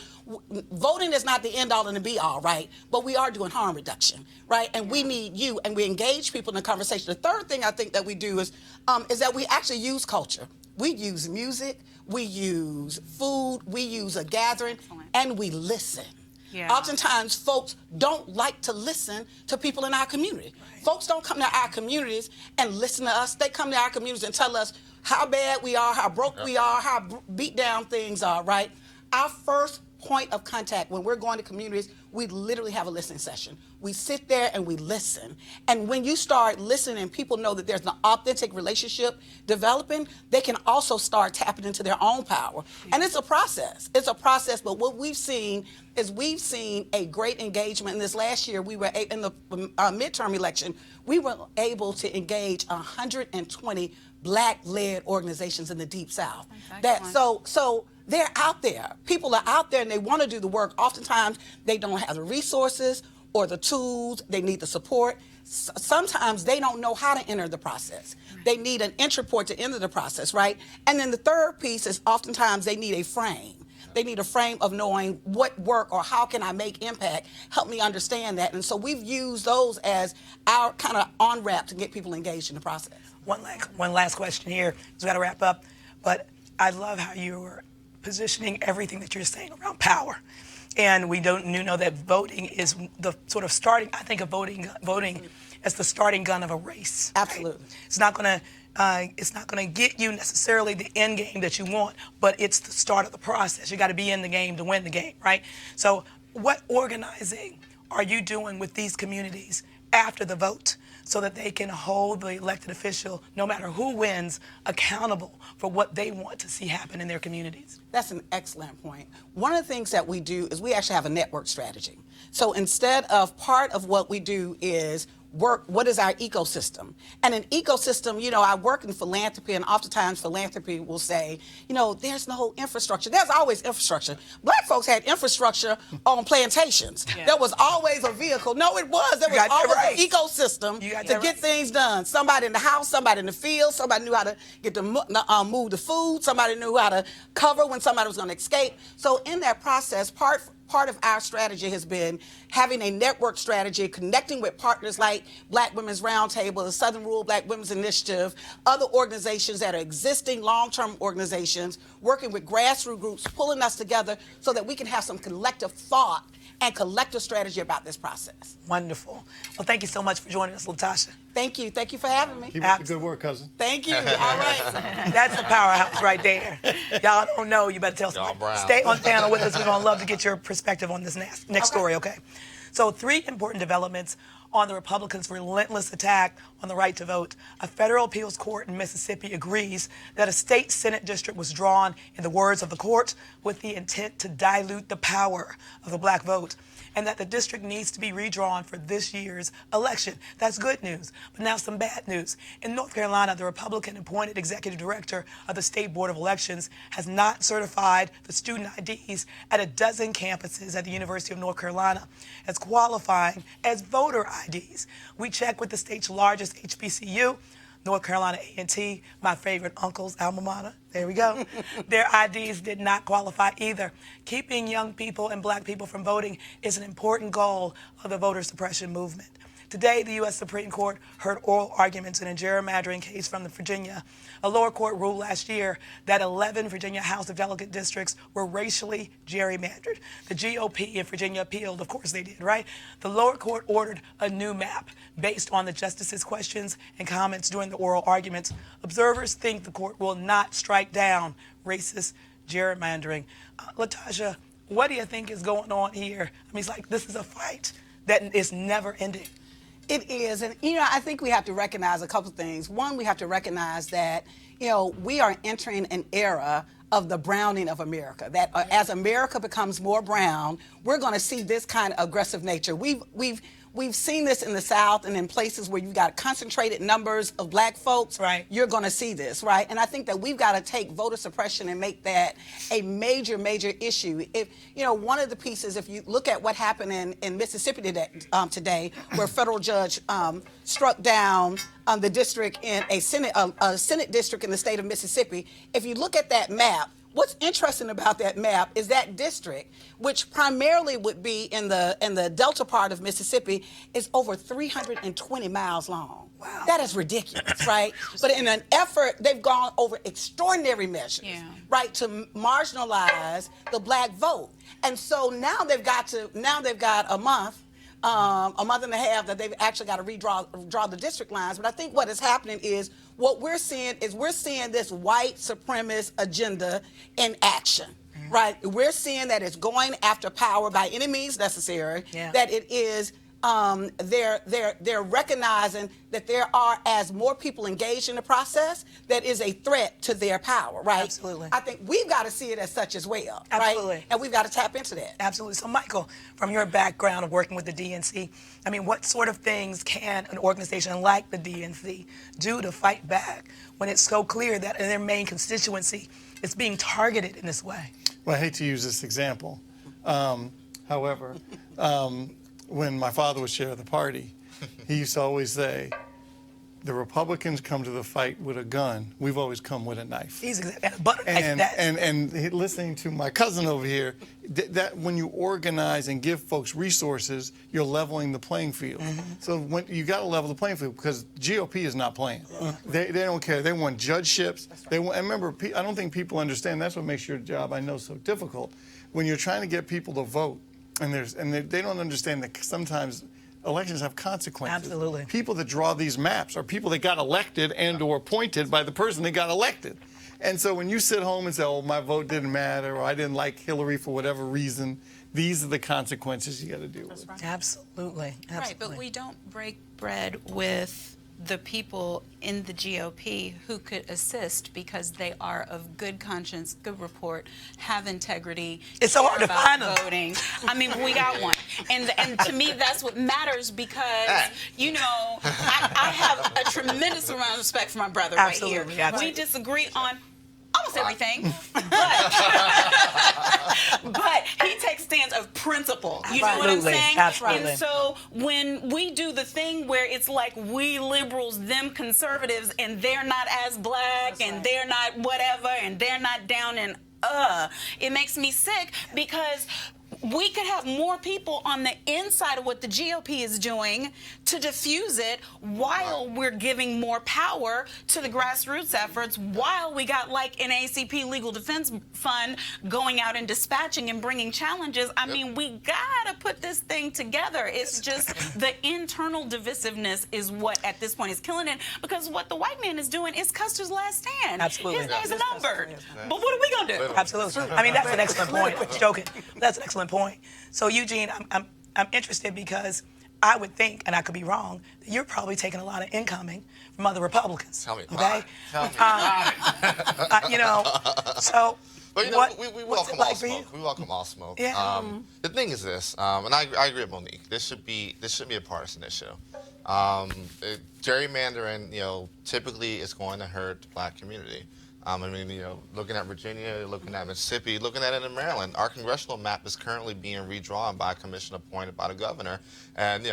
voting is not the end all and the be all, right? But we are doing harm reduction, right? And we need you, and we engage people in the conversation. The third thing I think that we do is that we actually use culture. We use music, we use food, we use a gathering, and we listen. Yeah. Oftentimes, folks don't like to listen to people in our community. Folks don't come to our communities and listen to us. They come to our communities and tell us how bad we are, how broke we are, how beat down things are, right? Our first point of contact when we're going to communities, we literally have a listening session. We sit there and we listen. And when you start listening, people know that there's an authentic relationship developing, they can also start tapping into their own power. And it's a process. It's a process, but what we've seen is a great engagement. In this last year, we were in the midterm election, we were able to engage 120 Black-led organizations in the Deep South. So they're out there. People are out there and they want to do the work. Oftentimes, they don't have the resources or the tools. They need the support. Sometimes they don't know how to enter the process. They need an entry point to enter the process, right? And then the third piece is oftentimes they need a frame. They need a frame of knowing what work or how can I make impact. Help me understand that. And so we've used those as our kind of on-ramp to get people engaged in the process. One last question here. We've got to wrap up. But I love how you're positioning everything that you're saying around power. And we know that voting is the sort of starting, I think of voting as the starting gun of a race. Absolutely. Right? It's not going to get you necessarily the end game that you want, but it's the start of the process. You got to be in the game to win the game, right? So what organizing are you doing with these communities after the vote so that they can hold the elected official, no matter who wins, accountable for what they want to see happen in their communities? That's an excellent point. One of the things that we do is we actually have a network strategy. So instead of part of what we do is work, what is our ecosystem? And an ecosystem, I work in philanthropy, and oftentimes philanthropy will say, there's no infrastructure. There's always infrastructure. Black folks had infrastructure on plantations. Yeah. There was always a vehicle. No, it was. There was always an ecosystem to get things done. Somebody in the house, somebody in the field, somebody knew how to move the food, somebody knew how to cover when somebody was going to escape. So in that process, part of our strategy has been having a network strategy, connecting with partners like Black Women's Roundtable, the Southern Rural Black Women's Initiative, other organizations that are existing long-term organizations, working with grassroots groups, pulling us together so that we can have some collective thought and collective strategy about this process. Wonderful. Well, thank you so much for joining us, LaTosha. Thank you. Thank you for having me. Keep up the good work, cousin. Thank you. All right. That's a powerhouse right there. Y'all don't know. You better tell someone. Stay on panel with us. We're going to love to get your perspective on this next story, okay? So 3 important developments on the Republicans' relentless attack on the right to vote. A federal appeals court in Mississippi agrees that a state Senate district was drawn, in the words of the court, with the intent to dilute the power of the Black vote, and that the district needs to be redrawn for this year's election. That's good news. But now some bad news. In North Carolina, the Republican-appointed executive director of the State Board of Elections has not certified the student IDs at a dozen campuses at the University of North Carolina as qualifying as voter IDs. We checked with the state's largest HBCU, North Carolina A&T, my favorite uncle's alma mater. There we go. Their IDs did not qualify either. Keeping young people and Black people from voting is an important goal of the voter suppression movement. Today, the U.S. Supreme Court heard oral arguments in a gerrymandering case from Virginia. A lower court ruled last year that 11 Virginia House of Delegate districts were racially gerrymandered. The GOP in Virginia appealed. Of course they did, right? The lower court ordered a new map based on the justices' questions and comments during the oral arguments. Observers think the court will not strike down racist gerrymandering. LaTosha, what do you think is going on here? I mean, it's like this is a fight that is never ending. It is. And, I think we have to recognize a couple things. One, we have to recognize that, we are entering an era of the browning of America, that as America becomes more brown, we're going to see this kind of aggressive nature. We've we've seen this in the South and in places where you've got concentrated numbers of black folks. Right. You're going to see this, right? And I think that we've got to take voter suppression and make that a major, major issue. If one of the pieces, if you look at what happened in Mississippi today, where a federal judge struck down the district in a Senate district in the state of Mississippi, if you look at that map, what's interesting about that map is that district, which primarily would be in the delta part of Mississippi, is over 320 miles long. Wow. That is ridiculous, right? But in an effort, they've gone over extraordinary measures, right, to marginalize the black vote. And so now they've got a month and a half that they've actually got to draw the district lines. But I think what is happening is what we're seeing this white supremacist agenda in action. Right? We're seeing that it's going after power by any means necessary, that it is they're recognizing that there are, as more people engaged in the process, that is a threat to their power, right? Absolutely. I think we've got to see it as such as well, Absolutely. right? And we've got to tap into that. Absolutely. So, Michael, from your background of working with the DNC, I mean, what sort of things can an organization like the DNC do to fight back when it's so clear that in their main constituency it's being targeted in this way? Well, I hate to use this example. However, when my father was chair of the party, he used to always say, the Republicans come to the fight with a gun. We've always come with a knife. He's butter knife. And listening to my cousin over here, that when you organize and give folks resources, you're leveling the playing field. So when you got to level the playing field, because GOP is not playing. They don't care. They want judgeships. And remember, I don't think people understand. That's what makes your job, I know, so difficult. When you're trying to get people to vote, and they don't understand that sometimes elections have consequences. Absolutely. People that draw these maps are people that got elected and or appointed by the person that got elected. And so when you sit home and say, oh, my vote didn't matter, or I didn't like Hillary for whatever reason, these are the consequences you got to deal with. Right. Absolutely. Right, but we don't break bread with the people in the GOP who could assist because they are of good conscience, good report, have integrity. It's so hard to find them. Voting. I mean, we got one. And to me, that's what matters because, I have a tremendous amount of respect for my brother right here. Absolutely. We disagree on almost everything, but he takes stands of principle. You know what I'm saying? Absolutely. And so when we do the thing where it's like we liberals, them conservatives, and they're not as black, and they're not whatever, and they're not down in it makes me sick because we could have more people on the inside of what the GOP is doing to diffuse it while we're giving more power to the grassroots efforts, while we got like an ACP Legal Defense Fund going out and dispatching and bringing challenges. I mean, we gotta put this thing together. It's just the internal divisiveness is what at this point is killing it, because what the white man is doing is Custer's last stand. Absolutely. His name's numbered. But what are we gonna do? Absolutely. I mean, that's an excellent point. I'm joking. That's an excellent point. So, Eugene, I'm interested because I would think, and I could be wrong, that you're probably taking a lot of incoming from other Republicans. Tell me. Okay? Tell me. So But we welcome all smoke. We welcome all smoke. Yeah. The thing is this, and I agree with Monique. This shouldn't be a partisan issue. Gerrymandering, typically is going to hurt the black community. Looking at Virginia, looking at Mississippi, looking at it in Maryland, our congressional map is currently being redrawn by a commission appointed by the governor. And,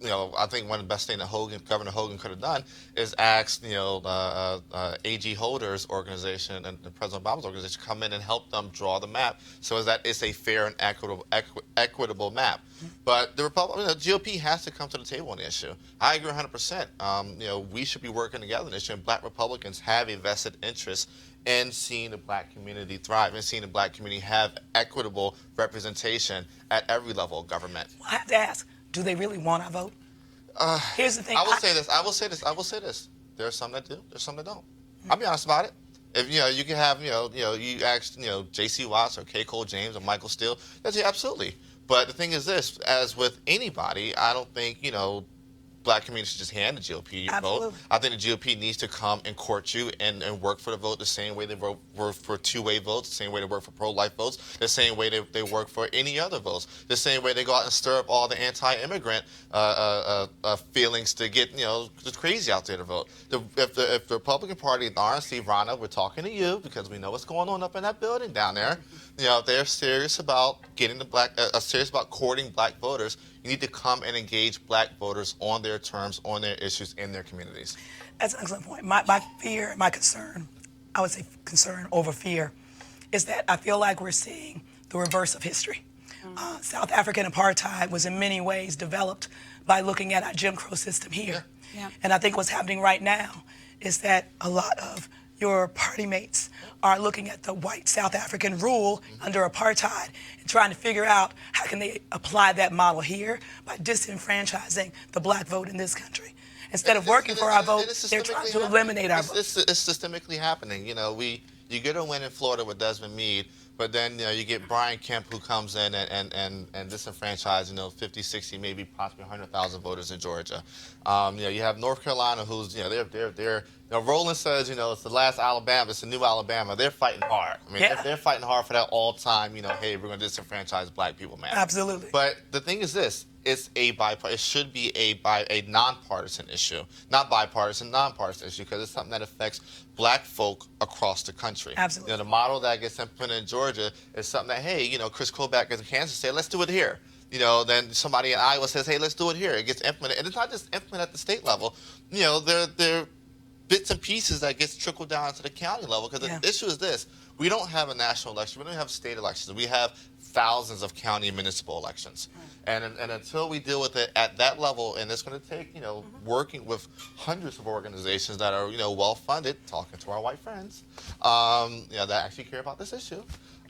I think one of the best things that Governor Hogan could have done is ask, AG Holder's organization and President Obama's organization to come in and help them draw the map so that it's a fair and equitable map. But the GOP has to come to the table on the issue. I agree 100%. We should be working together on this issue, and black Republicans have a vested interest in seeing the black community thrive and seeing the black community have equitable representation at every level of government. Well, I have to ask, do they really want our vote? Here's the thing. I will say this. There are some that do. There's some that don't. I'll be honest about it. If you can have you ask J.C. Watts or K. Cole James or Michael Steele, that's absolutely. But the thing is this: as with anybody, I don't think black community should just hand the GOP your Absolutely. vote. I think the GOP needs to come and court you and work for the vote the same way they work for two-way votes, the same way they work for pro-life votes, the same way they work for any other votes, the same way they go out and stir up all the anti-immigrant feelings to get just crazy out there to vote. If the Republican Party, and honestly, Ronna, we're talking to you because we know what's going on up in that building down there. If they're serious about getting serious about courting black voters, you need to come and engage black voters on their terms, on their issues in their communities. That's an excellent point. My fear, my concern, I would say concern over fear, is that I feel like we're seeing the reverse of history. South African apartheid was in many ways developed by looking at our Jim Crow system here. Yeah. And I think what's happening right now is that a lot of your party mates are looking at the white South African rule under apartheid and trying to figure out how can they apply that model here by disenfranchising the black vote in this country. Instead of working for our vote, they're trying to eliminate our vote. It's systemically happening. You get a win in Florida with Desmond Meade, but then you get Brian Kemp who comes in and disenfranchise 50, 60, maybe possibly 100,000 voters in Georgia. You have North Carolina who's they're Roland says it's the last Alabama, it's the new Alabama. They're fighting hard. I mean, they're fighting hard for that all time. Hey, we're going to disenfranchise black people, man. Absolutely. But the thing is this. It should be a nonpartisan issue, not bipartisan, nonpartisan issue, because it's something that affects black folk across the country. Absolutely. The model that gets implemented in Georgia is something that, hey, Chris Kobach in Kansas say, let's do it here. Then somebody in Iowa says, hey, let's do it here. It gets implemented, and it's not just implemented at the state level. There bits and pieces that gets trickled down to the county level, because the issue is this. We don't have a national election. We don't have state elections. We have thousands of county and municipal elections. And until we deal with it at that level, and it's going to take, working with hundreds of organizations that are, well-funded, talking to our white friends, that actually care about this issue,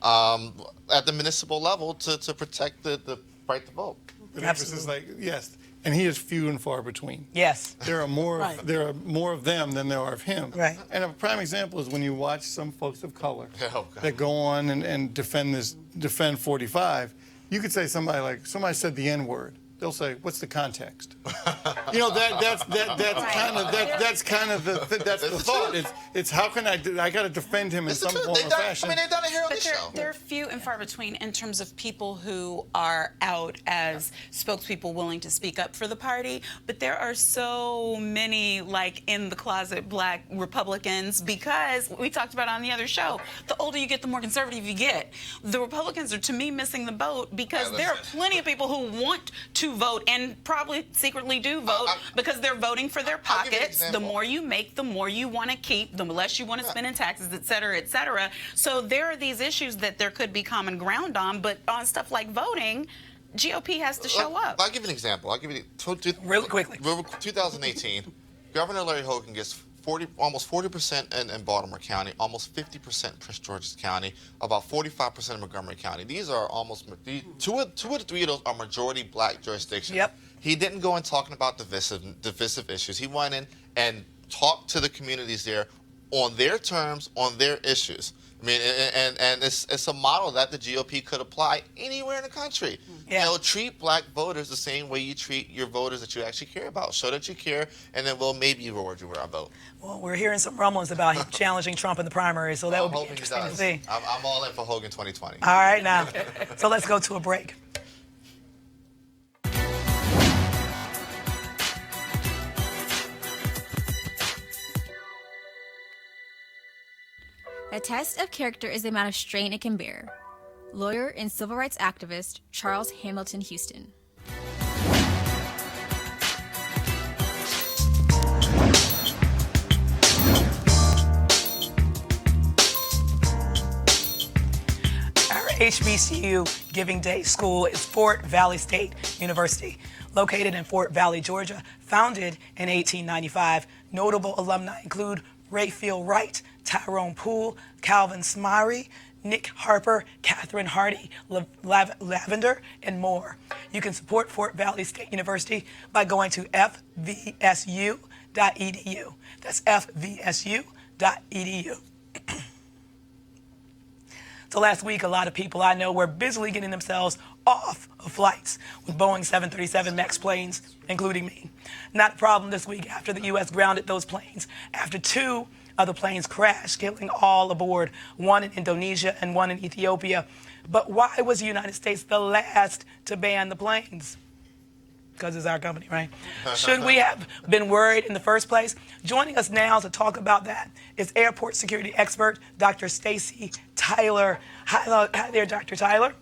at the municipal level to protect the right to vote. The emphasis is yes. And he is few and far between. Yes. There are more of them than there are of him. Right. And a prime example is when you watch some folks of color that go on and defend 45. You could say somebody said the N-word. They'll say, "What's the context?" That's kind of the thought. It's how can I got to defend him in some form or fashion. I mean, they've done it here on the show. They're few and far between in terms of people who are out as spokespeople willing to speak up for the party. But there are so many in the closet black Republicans, because we talked about it on the other show. The older you get, the more conservative you get. The Republicans are, to me, missing the boat, because there are plenty of people who want to vote and probably secretly do vote because they're voting for their pockets. The more you make, the more you want to keep, the less you want to spend in taxes, et cetera, et cetera. So there are these issues that there could be common ground on, but on stuff like voting, GOP has to show up. I'll give you an example. I'll give you really quickly. 2018, Governor Larry Hogan gets almost 40% in Baltimore County, almost 50% in Prince George's County, about 45% in Montgomery County. These are two of the three of those are majority black jurisdictions. Yep. He didn't go in talking about divisive issues. He went in and talked to the communities there on their terms, on their issues. I mean, and it's a model that the GOP could apply anywhere in the country. Yeah. Treat black voters the same way you treat your voters that you actually care about. Show that you care, and then we'll maybe reward you with our vote. Well, we're hearing some rumblings about him challenging Trump in the primary, so that would be hoping interesting he to does. see. I'm all in for Hogan 2020. All right, now. So let's go to a break. A test of character is the amount of strain it can bear. Lawyer and civil rights activist Charles Hamilton Houston. Our HBCU Giving Day school is Fort Valley State University, located in Fort Valley, Georgia, founded in 1895. Notable alumni include Rayfield Wright, Tyrone Poole, Calvin Smyrie, Nick Harper, Catherine Hardy, Lavender, and more. You can support Fort Valley State University by going to fvsu.edu. That's fvsu.edu. So last week, a lot of people I know were busily getting themselves off of flights with Boeing 737 MAX planes, including me. Not a problem this week after the U.S. grounded those planes, after 2 of the planes crashed, killing all aboard, 1 in Indonesia and 1 in Ethiopia. But why was the United States the last to ban the planes? Because it's our company, right? Should we have been worried in the first place? Joining us now to talk about that is airport security expert Dr. Stacy Tyler. Hi there, Dr. Tyler.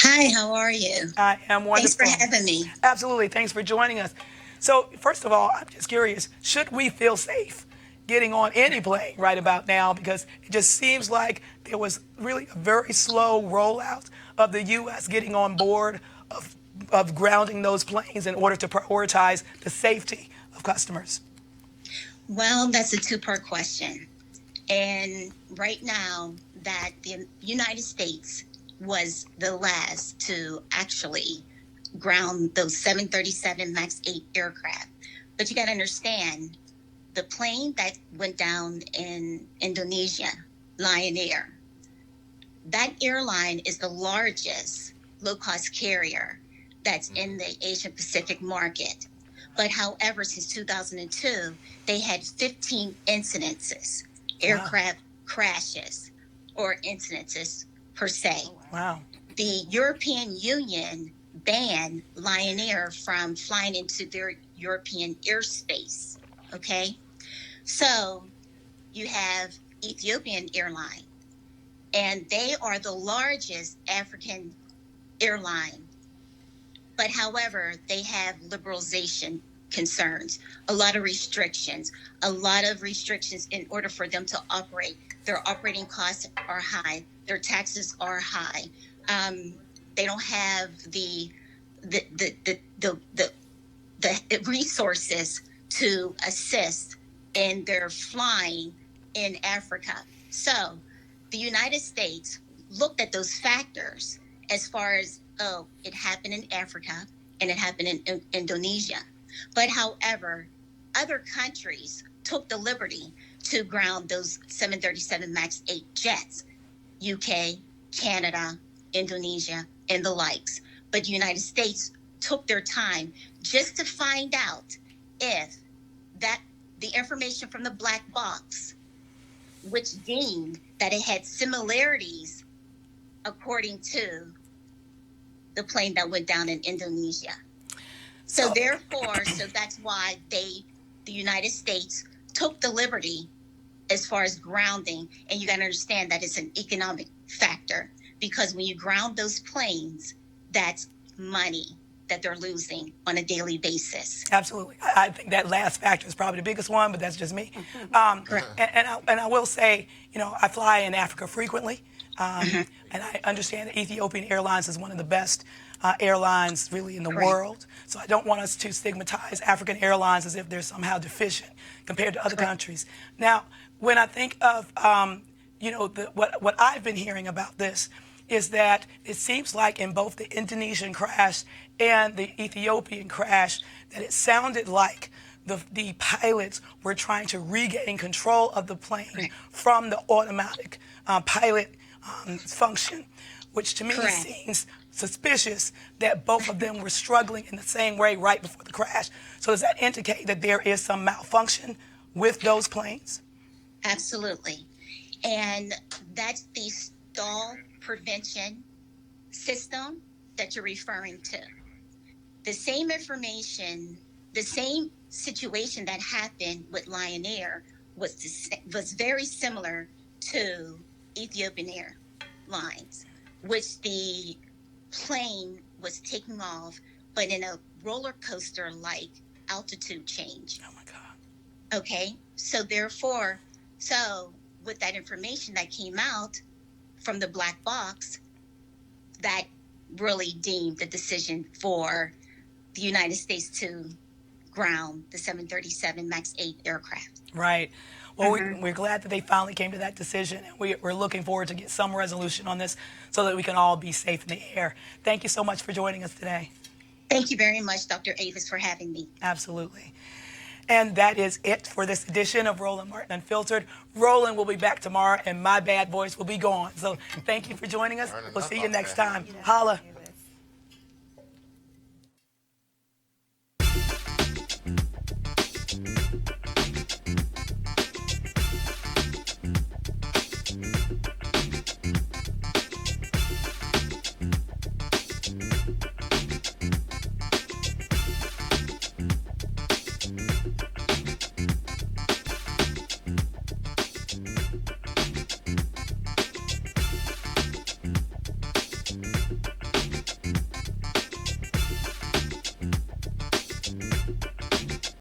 Hi, how are you? I am wonderful. Thanks for having me. Absolutely, thanks for joining us. So first of all, I'm just curious, should we feel safe getting on any plane right about now? Because it just seems like there was really a very slow rollout of the U.S. getting on board of grounding those planes in order to prioritize the safety of customers. Well, that's a two-part question. And right now that the United States was the last to actually ground those 737 MAX 8 aircraft. But you got to understand, the plane that went down in Indonesia, Lion Air, that airline is the largest low-cost carrier that's in the Asia Pacific market. But however, since 2002, they had 15 incidences, aircraft crashes or incidences per se. Wow. The European Union banned Lion Air from flying into their European airspace, okay? So you have Ethiopian Airline, and they are the largest African airline. But however, they have liberalization concerns, a lot of restrictions in order for them to operate. Their operating costs are high. Their taxes are high. They don't have the resources to assist in their flying in Africa. So the United States looked at those factors as far as, oh, it happened in Africa and it happened in Indonesia. But however, other countries took the liberty to ground those 737 MAX 8 jets, UK, Canada, Indonesia, and the likes. But the United States took their time just to find out if that the information from the black box, which deemed that it had similarities according to the plane that went down in Indonesia. So therefore, so that's why the United States took the liberty as far as grounding. And you got to understand that it's an economic factor, because when you ground those planes, that's money that they're losing on a daily basis. Absolutely. I think that last factor is probably the biggest one, but that's just me. Correct. And I will say, I fly in Africa frequently, and I understand that Ethiopian Airlines is one of the best airlines really in the world. So I don't want us to stigmatize African airlines as if they're somehow deficient compared to other countries. Now, when I think of, what I've been hearing about this is that it seems like in both the Indonesian crash and the Ethiopian crash, that it sounded like the pilots were trying to regain control of the plane from the automatic pilot function, which to me seems suspicious that both of them were struggling in the same way right before the crash. So does that indicate that there is some malfunction with those planes? Absolutely. And that's the stall prevention system that you're referring to. The same information, the same situation that happened with Lion Air was very similar to Ethiopian Airlines, which the plane was taking off, but in a roller coaster like altitude change. Oh my God. Okay, so therefore, with that information that came out from the black box, that really deemed the decision for the United States to ground the 737 MAX 8 aircraft. Right. Well, we're glad that they finally came to that decision, and we're looking forward to get some resolution on this so that we can all be safe in the air. Thank you so much for joining us today. Thank you very much, Dr. Avis, for having me. Absolutely. And that is it for this edition of Roland Martin Unfiltered. Roland will be back tomorrow, and my bad voice will be gone. So thank you for joining us. We'll see you next time. Holla.